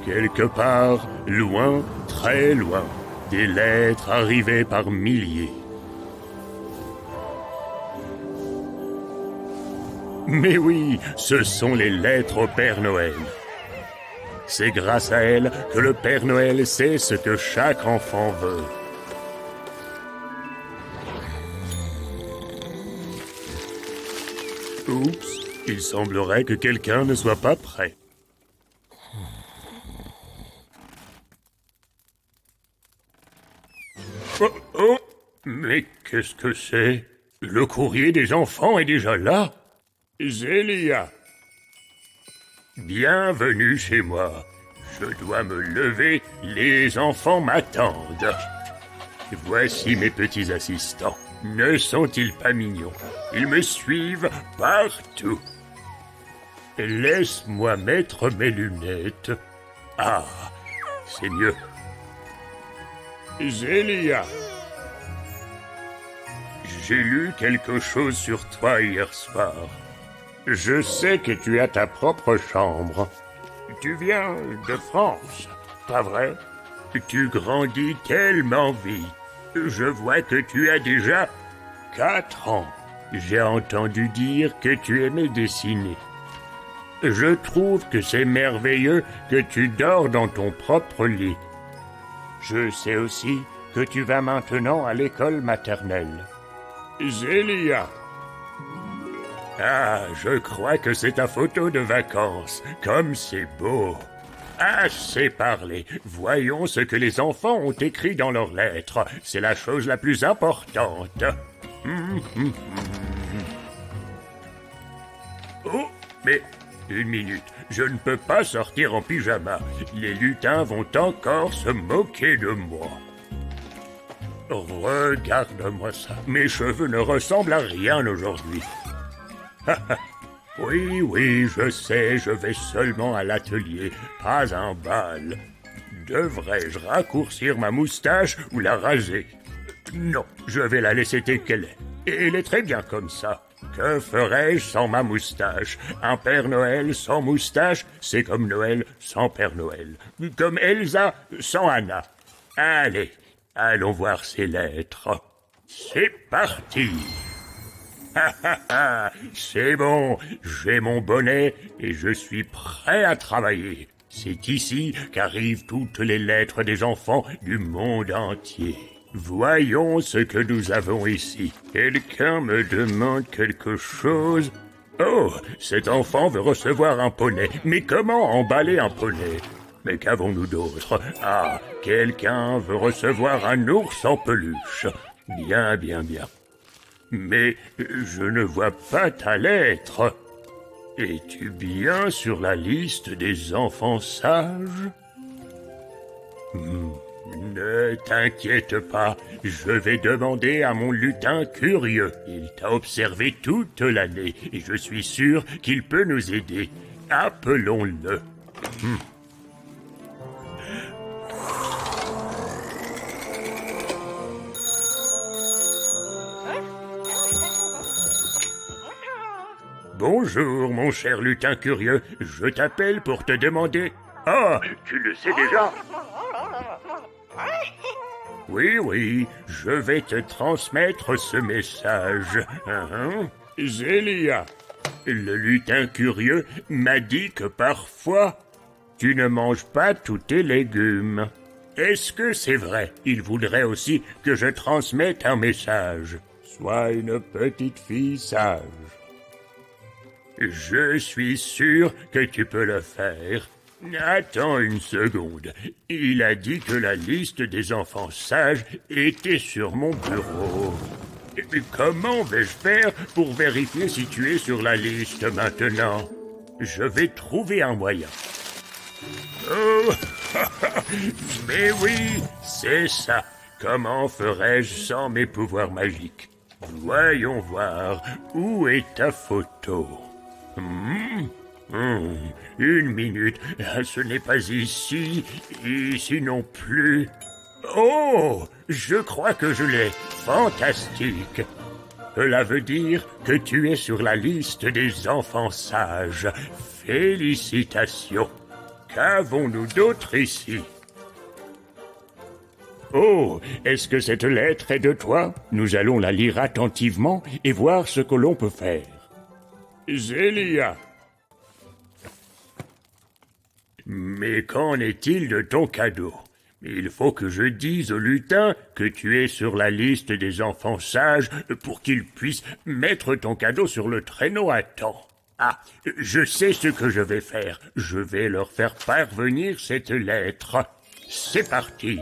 Quelque part, loin, très loin, des lettres arrivaient par milliers. Mais oui, ce sont les lettres au Père Noël. C'est grâce à elles que le Père Noël sait ce que chaque enfant veut. Oups, il semblerait que quelqu'un ne soit pas prêt. Oh, oh, mais qu'est-ce que c'est? Le courrier des enfants est déjà là? Zélia. Bienvenue chez moi. Je dois me lever, les enfants m'attendent. Voici mes petits assistants. Ne sont-ils pas mignons? Ils me suivent partout. Laisse-moi mettre mes lunettes. Ah, c'est mieux. Zélia. J'ai lu quelque chose sur toi hier soir. Je sais que tu as ta propre chambre. Tu viens de France, pas vrai? Tu grandis tellement vite. Je vois que tu as déjà 4 ans. J'ai entendu dire que tu aimais dessiner. Je trouve que c'est merveilleux que tu dors dans ton propre lit. Je sais aussi que tu vas maintenant à l'école maternelle. Zélia. Ah, je crois que c'est ta photo de vacances. Comme c'est beau. Assez parlé. Voyons ce que les enfants ont écrit dans leurs lettres. C'est la chose la plus importante. Oh, mais une minute. Je ne peux pas sortir en pyjama. Les lutins vont encore se moquer de moi. Regarde-moi ça. Mes cheveux ne ressemblent à rien aujourd'hui. Oui, oui, je sais, je vais seulement à l'atelier, pas un bal. Devrais-je raccourcir ma moustache ou la raser? Non, je vais la laisser telle qu'elle est. Et elle est très bien comme ça. Que ferais-je sans ma moustache? Un Père Noël sans moustache, c'est comme Noël sans Père Noël. Comme Elsa sans Anna. Allez, allons voir ces lettres. C'est parti! C'est bon, j'ai mon bonnet et je suis prêt à travailler. C'est ici qu'arrivent toutes les lettres des enfants du monde entier. Voyons ce que nous avons ici. Quelqu'un me demande quelque chose. Oh, cet enfant veut recevoir un poney. Mais comment emballer un poney? Mais qu'avons-nous d'autre? Ah, quelqu'un veut recevoir un ours en peluche. Bien, bien, bien. Mais je ne vois pas ta lettre. Es-tu bien sur la liste des enfants sages? Ne t'inquiète pas, je vais demander à mon lutin curieux. Il t'a observé toute l'année et je suis sûr qu'il peut nous aider. Appelons-le. Bonjour, mon cher lutin curieux. Je t'appelle pour te demander... Ah, tu le sais déjà? Oui, oui, je vais te transmettre ce message. Zélia, le lutin curieux m'a dit que parfois, tu ne manges pas tous tes légumes. Est-ce que c'est vrai? Il voudrait aussi que je transmette un message. Sois une petite fille sage. Je suis sûr que tu peux le faire. Attends une seconde. Il a dit que la liste des enfants sages était sur mon bureau. Mais comment vais-je faire pour vérifier si tu es sur la liste maintenant? Je vais trouver un moyen. Oh, mais oui, c'est ça. Comment ferais-je sans mes pouvoirs magiques? Voyons voir, où est ta photo? Une minute, ce n'est pas ici, ici non plus. Oh, je crois que je l'ai. Fantastique. Cela veut dire que tu es sur la liste des enfants sages. Félicitations. Qu'avons-nous d'autre ici? Oh, est-ce que cette lettre est de toi? Nous allons la lire attentivement et voir ce que l'on peut faire. Zélia. Mais qu'en est-il de ton cadeau? Il faut que je dise au lutin que tu es sur la liste des enfants sages pour qu'ils puissent mettre ton cadeau sur le traîneau à temps. Ah, je sais ce que je vais faire. Je vais leur faire parvenir cette lettre. C'est parti.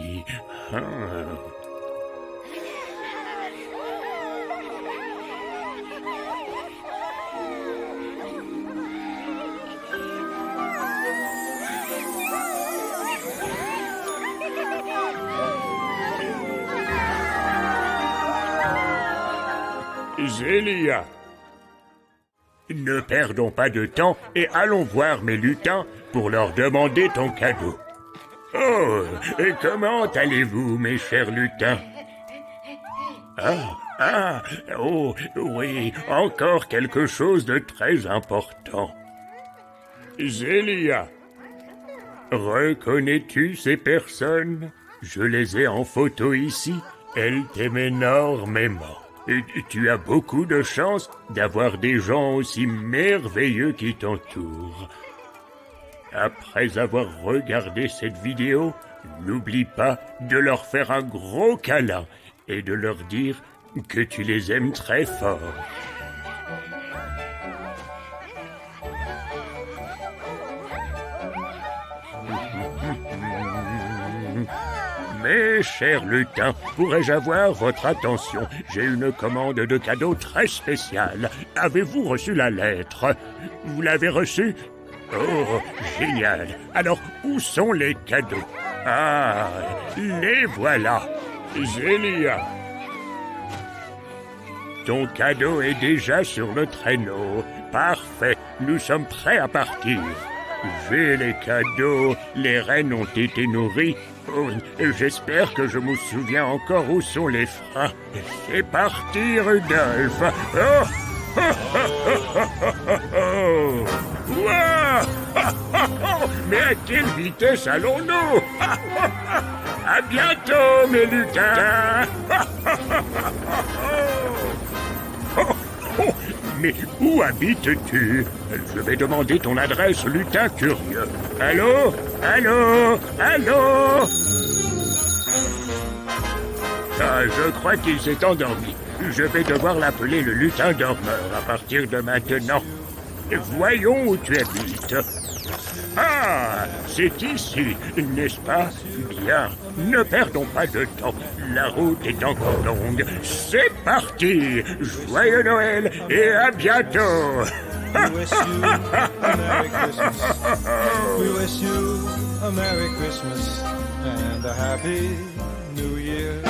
Zélia. Ne perdons pas de temps et allons voir mes lutins pour leur demander ton cadeau. Oh, et comment allez-vous, mes chers lutins? Oh, oui, encore quelque chose de très important. Zélia, reconnais-tu ces personnes? Je les ai en photo ici. Elles t'aiment énormément. Et tu as beaucoup de chance d'avoir des gens aussi merveilleux qui t'entourent. Après avoir regardé cette vidéo, n'oublie pas de leur faire un gros câlin et de leur dire que tu les aimes très fort. Mes chers lutins, pourrais-je avoir votre attention? J'ai une commande de cadeau très spéciale. Avez-vous reçu la lettre? Vous l'avez reçue? Oh, génial. Alors, où sont les cadeaux? Ah, les voilà. Zélia. Ton cadeau est déjà sur le traîneau. Parfait. Nous sommes prêts à partir. J'ai les cadeaux. Les rennes ont été nourries. Oh, j'espère que je me souviens encore où sont les freins. C'est parti, Rudolph. Oh! Wow! Mais à quelle vitesse allons-nous? À bientôt, mes lutins. Mais où habites-tu? Je vais demander ton adresse, lutin curieux. Allô? Allô? Allô? Ah, je crois qu'il s'est endormi. Je vais devoir l'appeler le lutin dormeur à partir de maintenant. Voyons où tu habites. Ah, c'est ici, n'est-ce pas? Bien, ne perdons pas de temps. La route est encore longue. C'est parti! Joyeux Noël et à bientôt! We wish you a Merry Christmas. We wish you a Merry Christmas and a Happy New Year.